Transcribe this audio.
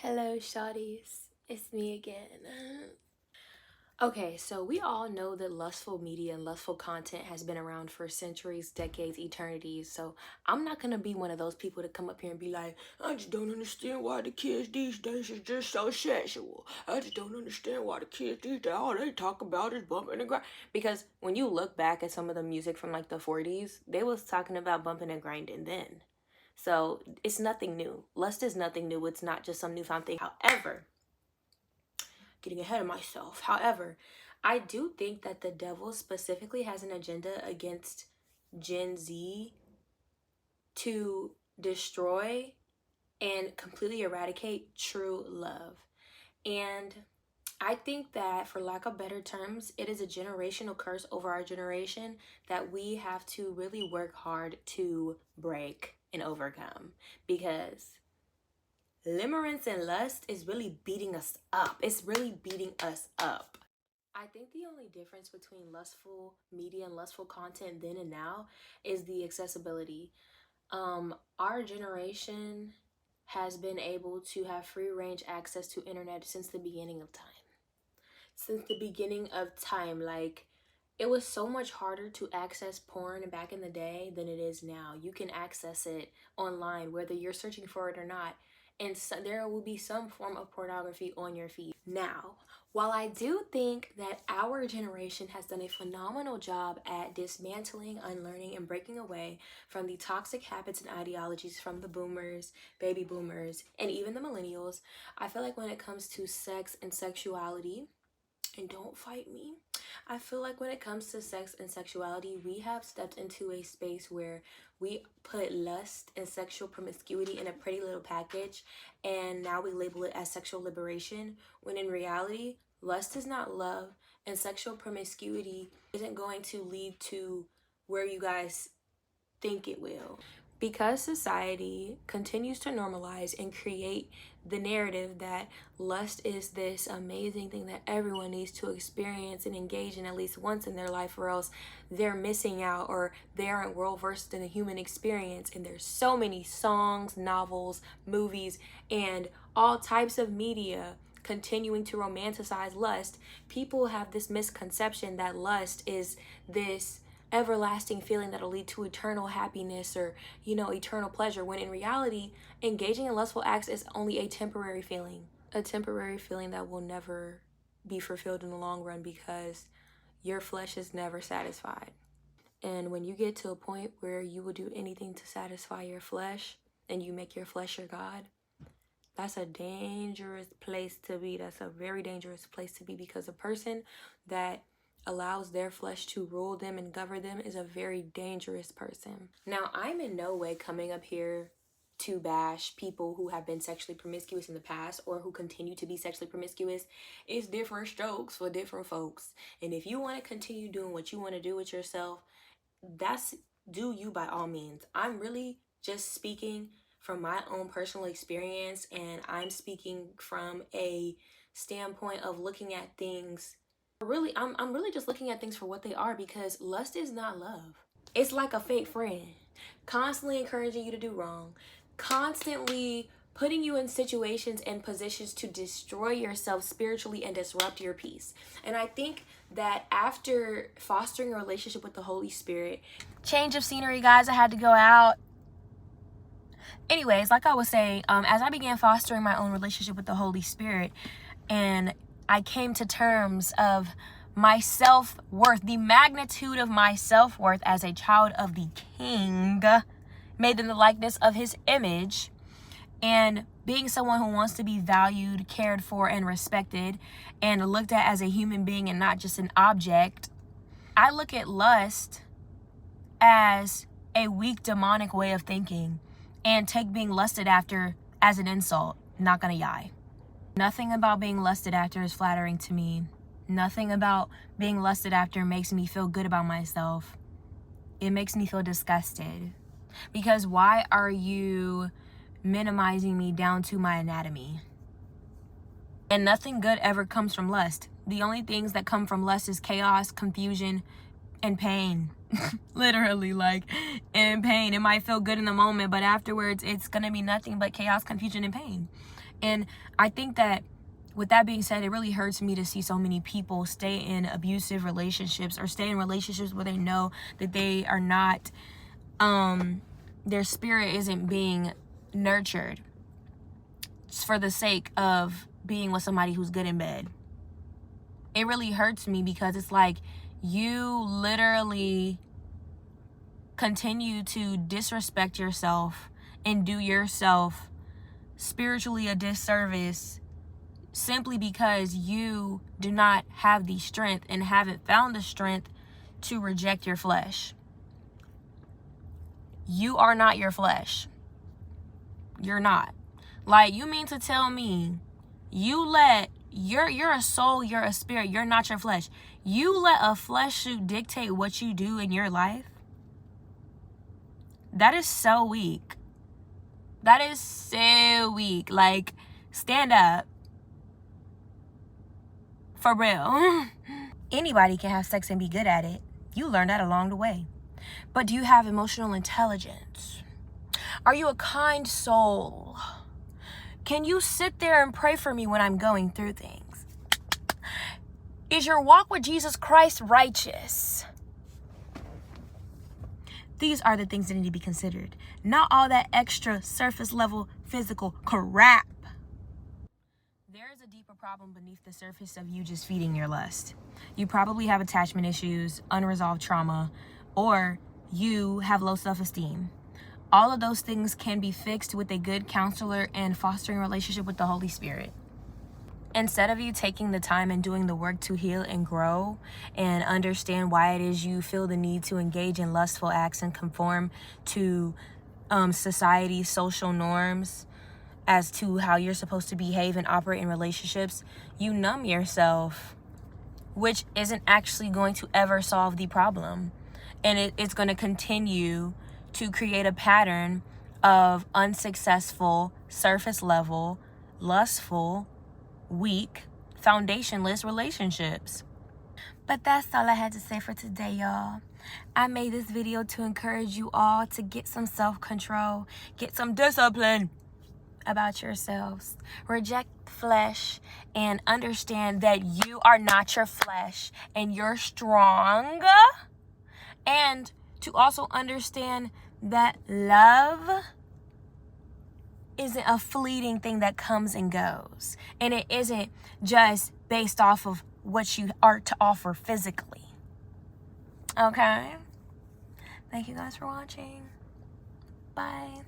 Hello, shawties. It's me again. Okay, so we all know that lustful media and lustful content has been around for centuries, decades, eternities. So I'm not gonna be one of those people to come up here and be like, I just don't understand why the kids these days is just so sexual. I just don't understand why the kids these days all they talk about is bumping and grind. Because when you look back at some of the music from like the 40s, they was talking about bumping and grinding then. So it's nothing new. Lust is nothing new. It's not just some newfound thing. However, getting ahead of myself. However, I do think that the devil specifically has an agenda against Gen Z to destroy and completely eradicate true love. And I think that, for lack of better terms, it is a generational curse over our generation that we have to really work hard to break and overcome, because limerence and lust is really beating us up. It's really beating us up. I think the only difference between lustful media and lustful content then and now is the accessibility. Our generation has been able to have free range access to internet since the beginning of time. Since the beginning of time, like, it was so much harder to access porn back in the day than it is now. You can access it online whether you're searching for it or not, and so there will be some form of pornography on your feed. Now, while I do think that our generation has done a phenomenal job at dismantling, unlearning, and breaking away from the toxic habits and ideologies from the boomers, baby boomers, and even the millennials, I feel like when it comes to sex and sexuality, and don't fight me, I feel like when it comes to sex and sexuality, we have stepped into a space where we put lust and sexual promiscuity in a pretty little package, and now we label it as sexual liberation, when in reality, lust is not love, and sexual promiscuity isn't going to lead to where you guys think it will. Because society continues to normalize and create the narrative that lust is this amazing thing that everyone needs to experience and engage in at least once in their life, or else they're missing out or they aren't well versed in the human experience. And there's so many songs, novels, movies, and all types of media continuing to romanticize lust. People have this misconception that lust is this everlasting feeling that'll lead to eternal happiness or, eternal pleasure, when in reality, engaging in lustful acts is only a temporary feeling that will never be fulfilled in the long run, because your flesh is never satisfied. And when you get to a point where you will do anything to satisfy your flesh and you make your flesh your God, that's a dangerous place to be. That's a very dangerous place to be, because a person that allows their flesh to rule them and govern them is a very dangerous person. Now, I'm in no way coming up here to bash people who have been sexually promiscuous in the past or who continue to be sexually promiscuous. It's different strokes for different folks. And if you want to continue doing what you want to do with yourself, that's do you by all means. I'm really just speaking from my own personal experience, and I'm speaking from a standpoint of looking at things. Really, I'm really just looking at things for what they are, because lust is not love. It's like a fake friend, constantly encouraging you to do wrong, constantly putting you in situations and positions to destroy yourself spiritually and disrupt your peace. And I think that after fostering a relationship with the Holy Spirit, change of scenery, guys, I had to go out. Anyways, like I was saying, as I began fostering my own relationship with the Holy Spirit, and I came to terms of my self-worth, the magnitude of my self-worth as a child of the King, made in the likeness of his image, and being someone who wants to be valued, cared for, and respected, and looked at as a human being and not just an object, I look at lust as a weak, demonic way of thinking, and take being lusted after as an insult. Not gonna lie. Nothing about being lusted after is flattering to me. Nothing about being lusted after makes me feel good about myself. It makes me feel disgusted. Because why are you minimizing me down to my anatomy? And nothing good ever comes from lust. The only things that come from lust is chaos, confusion, and pain. Literally, like, in pain. It might feel good in the moment, but afterwards it's gonna be nothing but chaos, confusion, and pain. And I think that with that being said, it really hurts me to see so many people stay in abusive relationships or stay in relationships where they know that they are not, their spirit isn't being nurtured just for the sake of being with somebody who's good in bed. It really hurts me because it's like you literally continue to disrespect yourself and do yourself spiritually a disservice simply because you do not have the strength and haven't found the strength to reject your flesh. You are not your flesh. You're not. Like, you mean to tell me you're a soul, you're a spirit, you're not your flesh. You let a flesh suit dictate what you do in your life? That is so weak. That is so weak. Like, stand up. For real. Anybody can have sex and be good at it. You learn that along the way. But do you have emotional intelligence? Are you a kind soul? Can you sit there and pray for me when I'm going through things? Is your walk with Jesus Christ righteous? These are the things that need to be considered. Not all that extra surface level physical crap. There is a deeper problem beneath the surface of you just feeding your lust. You probably have attachment issues, unresolved trauma, or you have low self-esteem. All of those things can be fixed with a good counselor and fostering a relationship with the Holy Spirit. Instead of you taking the time and doing the work to heal and grow and understand why it is you feel the need to engage in lustful acts and conform to society's social norms as to how you're supposed to behave and operate in relationships, you numb yourself, which isn't actually going to ever solve the problem. And it's going to continue to create a pattern of unsuccessful, surface level, lustful, weak, foundationless relationships. But that's all I had to say for today, y'all. I made this video to encourage you all to get some self-control, get some discipline about yourselves. Reject flesh and understand that you are not your flesh and you're strong. And to also understand that love isn't a fleeting thing that comes and goes. And it isn't just based off of what you are to offer physically. Okay? Thank you guys for watching. Bye.